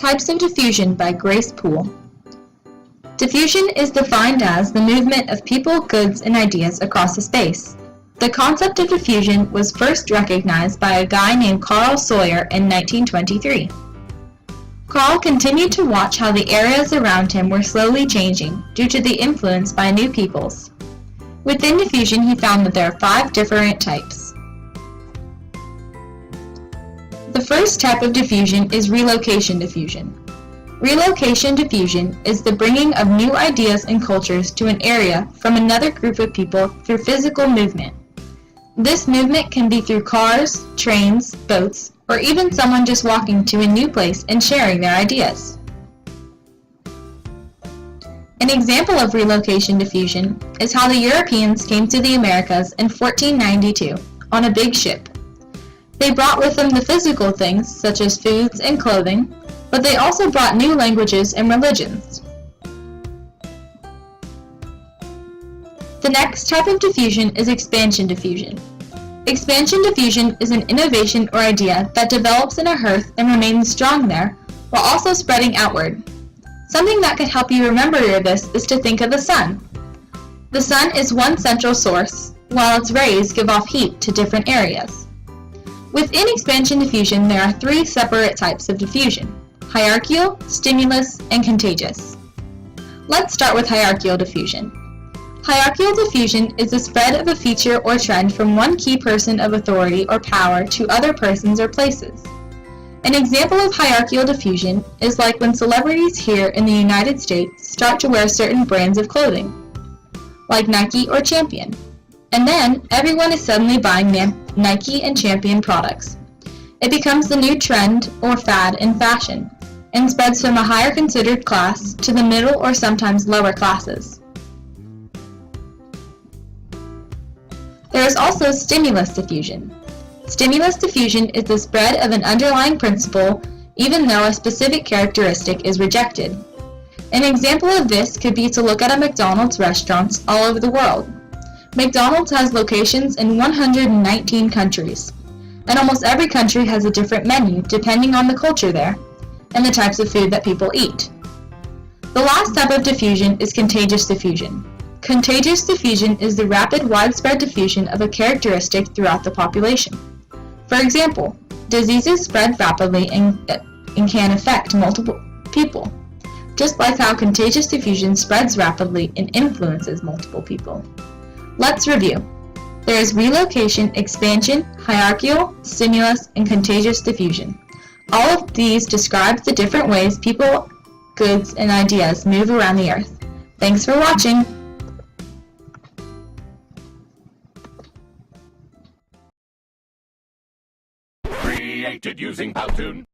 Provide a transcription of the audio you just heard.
Types of Diffusion by Grace Poole. Diffusion is defined as the movement of people, goods, and ideas across a space. The concept of diffusion was first recognized by a guy named Carl Sawyer in 1923. Carl continued to watch how the areas around him were slowly changing due to the influence by new peoples. Within diffusion, he found that there are 5 different types. The first type of diffusion is relocation diffusion. Relocation diffusion is the bringing of new ideas and cultures to an area from another group of people through physical movement. This movement can be through cars, trains, boats, or even someone just walking to a new place and sharing their ideas. An example of relocation diffusion is how the Europeans came to the Americas in 1492 on a big ship. They brought with them the physical things such as foods and clothing, but they also brought new languages and religions. The next type of diffusion is expansion diffusion. Expansion diffusion is an innovation or idea that develops in a hearth and remains strong there, while also spreading outward. Something that could help you remember this is to think of the sun. The sun is one central source, while its rays give off heat to different areas. Within expansion diffusion, there are 3 separate types of diffusion: hierarchical, stimulus, and contagious. Let's start with hierarchical diffusion. Hierarchical diffusion is the spread of a feature or trend from one key person of authority or power to other persons or places. An example of hierarchical diffusion is like when celebrities here in the United States start to wear certain brands of clothing, like Nike or Champion, and then everyone is suddenly buying Nike and Champion products. It becomes the new trend or fad in fashion, and spreads from a higher considered class to the middle or sometimes lower classes. There is also stimulus diffusion. Stimulus diffusion is the spread of an underlying principle even though a specific characteristic is rejected. An example of this could be to look at a McDonald's restaurants all over the world. McDonald's has locations in 119 countries, and almost every country has a different menu depending on the culture there and the types of food that people eat. The last type of diffusion is contagious diffusion. Contagious diffusion is the rapid, widespread diffusion of a characteristic throughout the population. For example, diseases spread rapidly and can affect multiple people, just like how contagious diffusion spreads rapidly and influences multiple people. Let's review. There is relocation, expansion, hierarchical, stimulus, and contagious diffusion. All of these describe the different ways people, goods, and ideas move around the earth. Thanks for watching. Created using Powtoon.